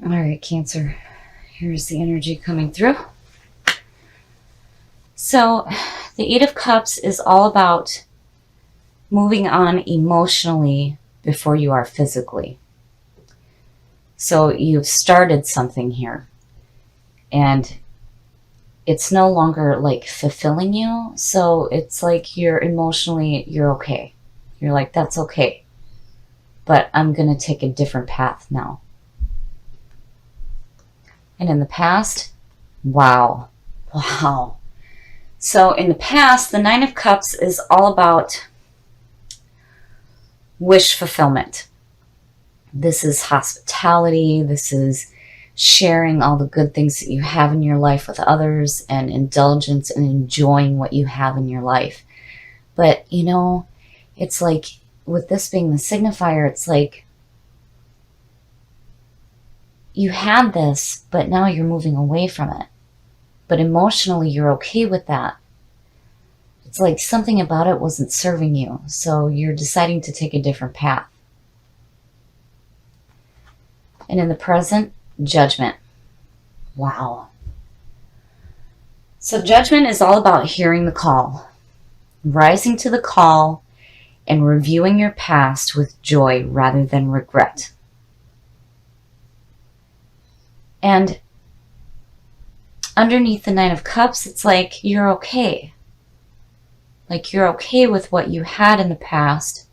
All right, Cancer. Here's the energy coming through. So, the Eight of Cups is all about moving on emotionally before you are physically. So, you've started something here, and it's no longer like fulfilling you. So, it's like you're okay. You're like, that's okay. But I'm going to take a different path now. And in the past, wow. So in the past, the Nine of Cups is all about wish fulfillment. This is hospitality. This is sharing all the good things that you have in your life with others and indulgence and enjoying what you have in your life. But, it's like with this being the signifier, it's like you had this, but now you're moving away from it. But emotionally, you're okay with that. It's like something about it wasn't serving you, so you're deciding to take a different path. And in the present, judgment. Wow. So judgment is all about hearing the call, rising to the call, and reviewing your past with joy rather than regret. And underneath the Nine of Cups, it's like you're okay. Like you're okay with what you had in the past.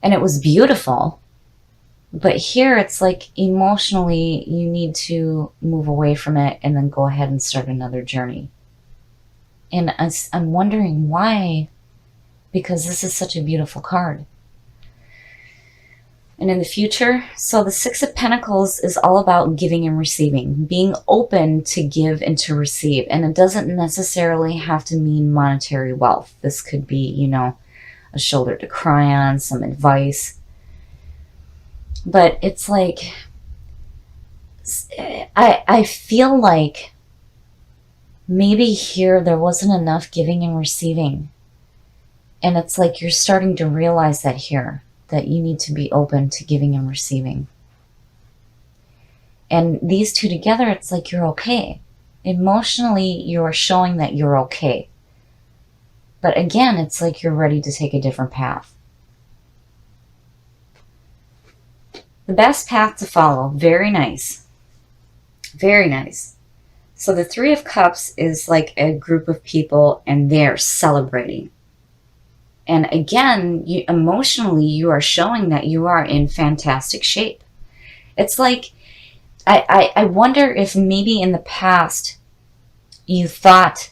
And it was beautiful. But here it's like emotionally you need to move away from it and then go ahead and start another journey. And I'm wondering why, because this is such a beautiful card. And in the future, so the Six of Pentacles is all about giving and receiving, being open to give and to receive. And it doesn't necessarily have to mean monetary wealth. This could be, a shoulder to cry on, some advice. But it's like, I feel like maybe here there wasn't enough giving and receiving. And it's like you're starting to realize that here, that you need to be open to giving and receiving. And these two together, it's like you're okay. Emotionally, you're showing that you're okay. But again, it's like you're ready to take a different path. The best path to follow. Very nice. Very nice. So the Three of Cups is like a group of people and they're celebrating. And again, emotionally, you are showing that you are in fantastic shape. It's like, I wonder if maybe in the past you thought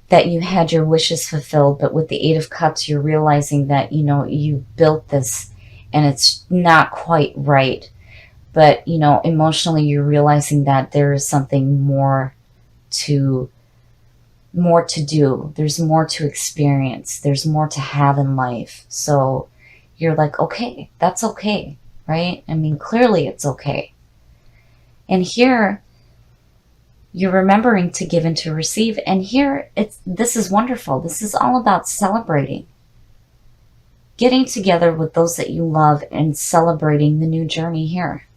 that you had your wishes fulfilled, but with the Eight of Cups, you're realizing that, you built this and it's not quite right. But, emotionally, you're realizing that there is something more to do. There's more to experience. There's more to have in life. So you're like, okay, that's okay, right? I mean, clearly it's okay. And here you're remembering to give and to receive. And here this is wonderful. This is all about celebrating. Getting together with those that you love and celebrating the new journey here.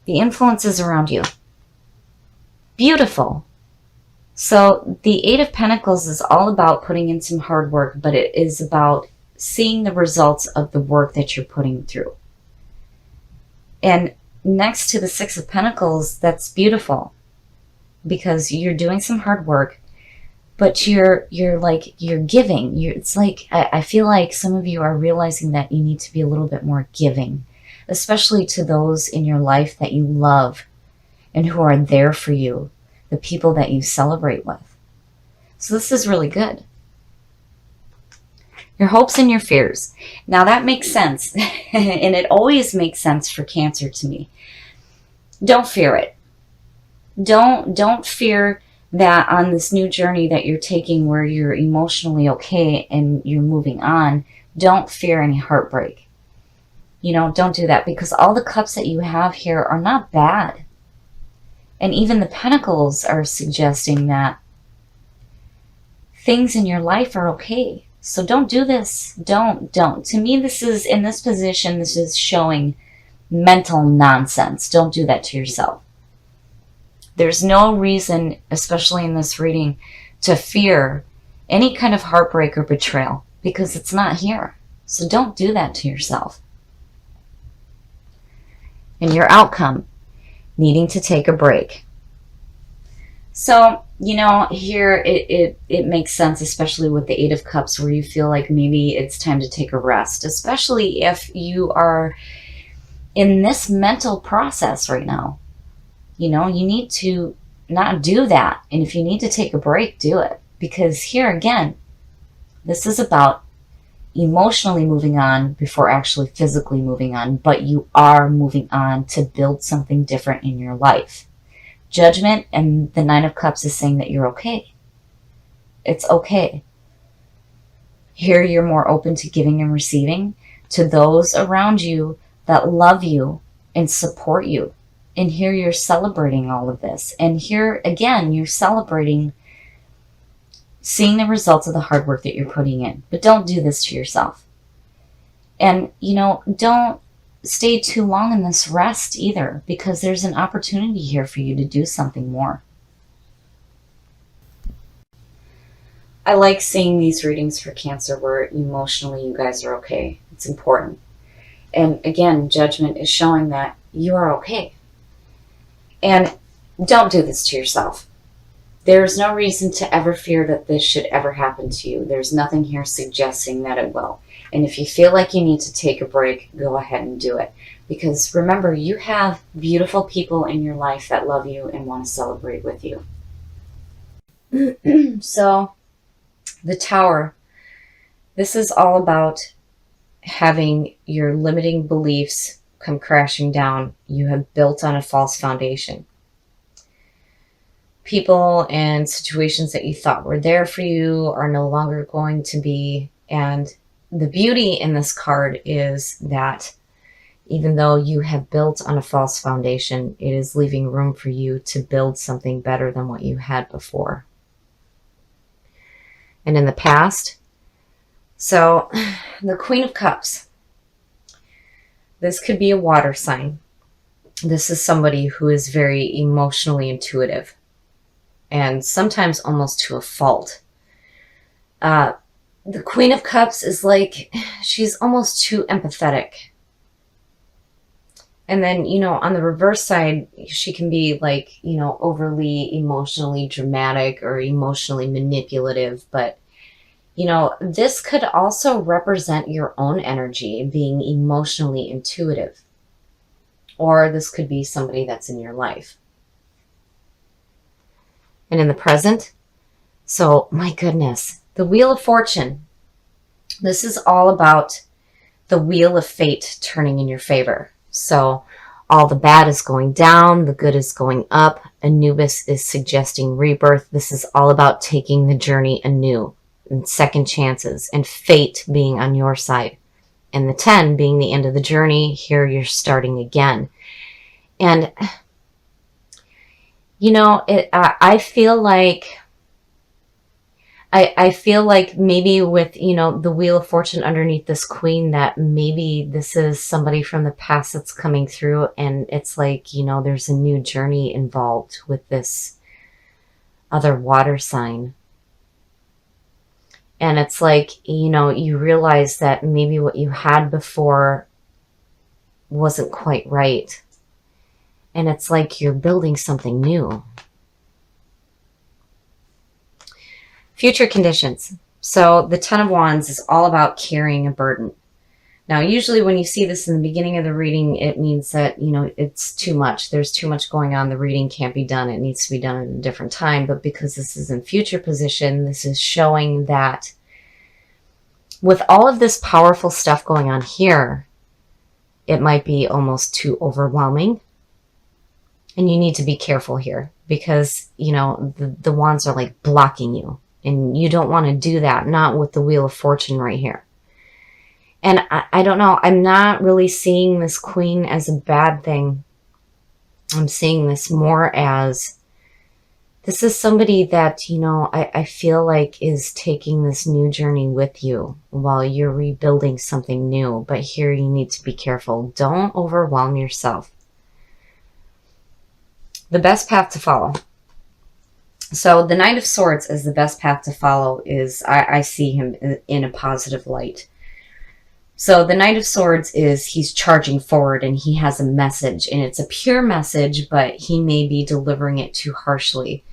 The influences around you. Beautiful. So the Eight of Pentacles is all about putting in some hard work, but it is about seeing the results of the work that you're putting through. And next to the Six of Pentacles, that's beautiful because you're doing some hard work, but you're giving. It's like, I feel like some of you are realizing that you need to be a little bit more giving, especially to those in your life that you love and who are there for you, the people that you celebrate with. So this is really good. Your hopes and your fears. Now that makes sense. And it always makes sense for Cancer to me. Don't fear it. Don't fear that on this new journey that you're taking where you're emotionally okay and you're moving on. Don't fear any heartbreak. Don't do that, because all the cups that you have here are not bad. And even the Pentacles are suggesting that things in your life are okay. So don't do this. Don't. To me, this is, in this position, this is showing mental nonsense. Don't do that to yourself. There's no reason, especially in this reading, to fear any kind of heartbreak or betrayal because it's not here. So don't do that to yourself. And your outcome, needing to take a break. So, here it makes sense, especially with the Eight of Cups, where you feel like maybe it's time to take a rest, especially if you are in this mental process right now. You need to not do that. And if you need to take a break, do it. Because here again, this is about emotionally moving on before actually physically moving on, but you are moving on to build something different in your life. Judgment and the Nine of Cups is saying that you're okay. It's okay. Here you're more open to giving and receiving to those around you that love you and support you. And here you're celebrating all of this. And here again, you're celebrating seeing the results of the hard work that you're putting in. But don't do this to yourself. And, don't stay too long in this rest either, because there's an opportunity here for you to do something more. I like seeing these readings for Cancer where emotionally you guys are okay. It's important. And again, Judgment is showing that you are okay. And don't do this to yourself. There's no reason to ever fear that this should ever happen to you. There's nothing here suggesting that it will. And if you feel like you need to take a break, go ahead and do it. Because remember, you have beautiful people in your life that love you and want to celebrate with you. So, the Tower. This is all about having your limiting beliefs come crashing down. You have built on a false foundation. People and situations that you thought were there for you are no longer going to be. And the beauty in this card is that even though you have built on a false foundation, it is leaving room for you to build something better than what you had before. And in the past, so the Queen of Cups, this could be a water sign. This is somebody who is very emotionally intuitive and sometimes almost to a fault. The Queen of Cups is like, she's almost too empathetic. And then, on the reverse side, she can be like, overly emotionally dramatic or emotionally manipulative. But, this could also represent your own energy, being emotionally intuitive. Or this could be somebody that's in your life. And in the present, so my goodness, the Wheel of Fortune. This is all about the wheel of fate turning in your favor. So all the bad is going down, the good is going up. Anubis is suggesting rebirth. This is all about taking the journey anew and second chances and fate being on your side. And the 10 being the end of the journey, here you're starting again. And, I feel like maybe with, the Wheel of Fortune underneath this Queen, that maybe this is somebody from the past that's coming through, and it's like, there's a new journey involved with this other water sign. And it's like, you realize that maybe what you had before wasn't quite right. And it's like you're building something new. Future conditions. So the Ten of Wands is all about carrying a burden. Now, usually when you see this in the beginning of the reading, it means that, it's too much. There's too much going on. The reading can't be done. It needs to be done at a different time. But because this is in future position, this is showing that with all of this powerful stuff going on here, it might be almost too overwhelming. And you need to be careful here because, the wands are like blocking you. And you don't want to do that, not with the Wheel of Fortune right here. And I don't know, I'm not really seeing this Queen as a bad thing. I'm seeing this more as This is somebody that, I feel like is taking this new journey with you while you're rebuilding something new. But here you need to be careful. Don't overwhelm yourself. The best path to follow. So the Knight of Swords is the best path to follow. I see him in a positive light. So the Knight of Swords he's charging forward and he has a message, and it's a pure message, but he may be delivering it too harshly,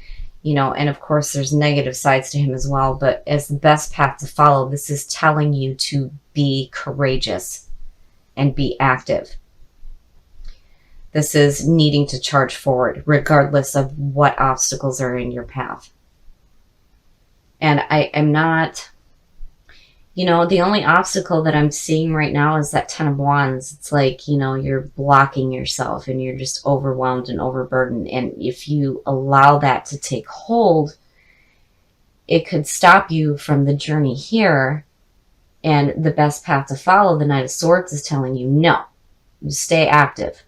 and of course there's negative sides to him as well. But as the best path to follow, this is telling you to be courageous and be active. This is needing to charge forward regardless of what obstacles are in your path. And I am not, the only obstacle that I'm seeing right now is that Ten of Wands. It's like, you're blocking yourself and you're just overwhelmed and overburdened. And if you allow that to take hold, it could stop you from the journey here. And the best path to follow, the Knight of Swords, is telling you, no, stay active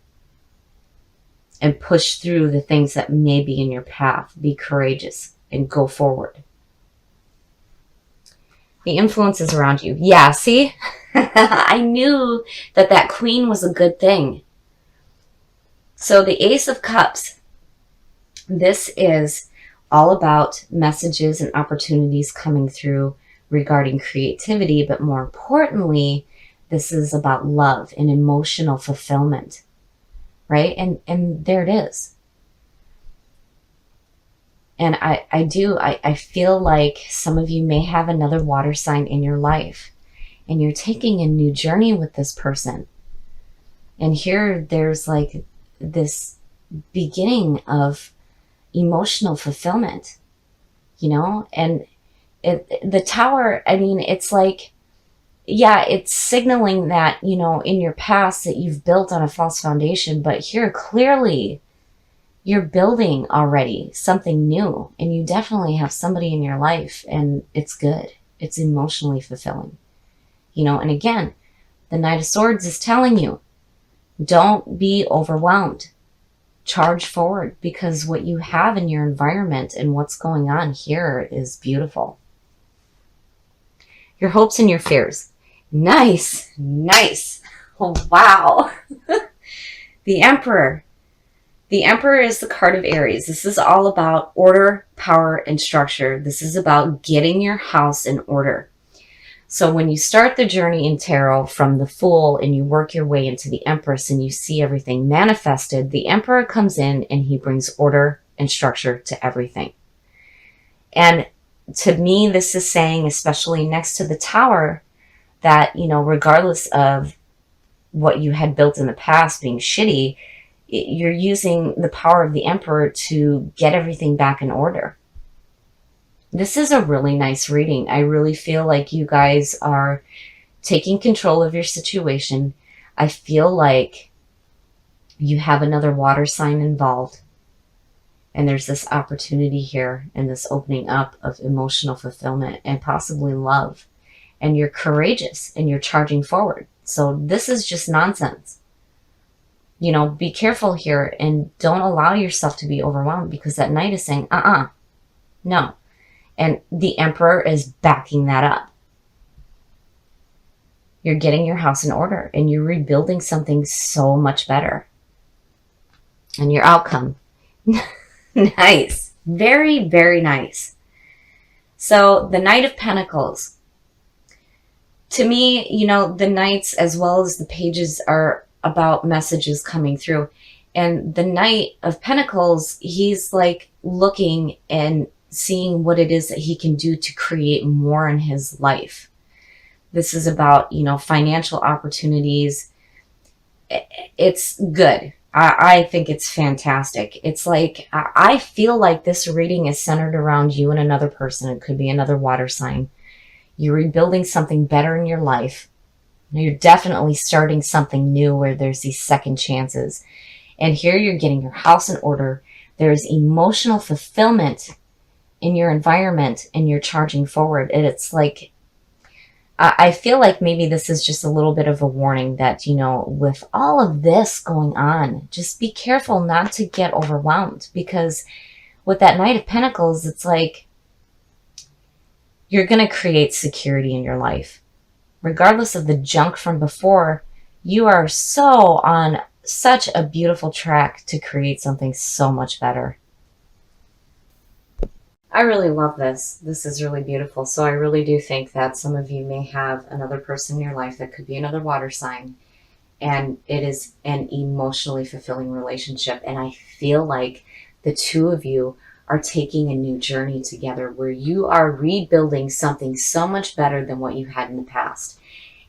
and push through the things that may be in your path. Be courageous and go forward. The influences around you. Yeah, see? I knew that Queen was a good thing. So the Ace of Cups. This is all about messages and opportunities coming through regarding creativity, but more importantly, this is about love and emotional fulfillment. Right? And there it is. And I feel like some of you may have another water sign in your life, and you're taking a new journey with this person. And here there's like this beginning of emotional fulfillment, and the Tower, I mean, it's like, yeah, it's signaling that, in your past that you've built on a false foundation, but here clearly you're building already something new, and you definitely have somebody in your life, and it's good. It's emotionally fulfilling, and again, the Knight of Swords is telling you, don't be overwhelmed. Charge forward, because what you have in your environment and what's going on here is beautiful. Your hopes and your fears. Nice. Oh, wow. The Emperor. The Emperor is the card of Aries. This is all about order, power, and structure. This is about getting your house in order. So when you start the journey in tarot from the Fool and you work your way into the Empress and you see everything manifested, the Emperor comes in and he brings order and structure to everything. And to me, this is saying, especially next to the Tower, that, regardless of what you had built in the past being shitty, you're using the power of the Emperor to get everything back in order. This is a really nice reading. I really feel like you guys are taking control of your situation. I feel like you have another water sign involved. And there's this opportunity here and this opening up of emotional fulfillment and possibly love. And you're courageous and you're charging forward. So this is just nonsense. Be careful here and don't allow yourself to be overwhelmed, because that Knight is saying, no. And the Emperor is backing that up. You're getting your house in order and you're rebuilding something so much better. And your outcome. Nice. Very, very nice. So the Knight of Pentacles. To me, the Knights as well as the Pages are about messages coming through. And the Knight of Pentacles, he's like looking and seeing what it is that he can do to create more in his life. This is about, financial opportunities. It's good. I think it's fantastic. It's like, I feel like this reading is centered around you and another person. It could be another water sign. You're rebuilding something better in your life. You're definitely starting something new where there's these second chances. And here you're getting your house in order. There's emotional fulfillment in your environment and you're charging forward. And it's like, I feel like maybe this is just a little bit of a warning that, with all of this going on, just be careful not to get overwhelmed, because with that Knight of Pentacles, it's like you're going to create security in your life. Regardless of the junk from before, you are so on such a beautiful track to create something so much better. I really love this. This is really beautiful. So I really do think that some of you may have another person in your life that could be another water sign. And it is an emotionally fulfilling relationship. And I feel like the two of you are taking a new journey together where you are rebuilding something so much better than what you had in the past.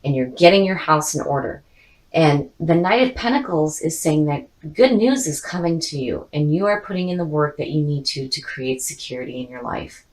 And you're getting your house in order. And the Knight of Pentacles is saying that good news is coming to you and you are putting in the work that you need to create security in your life.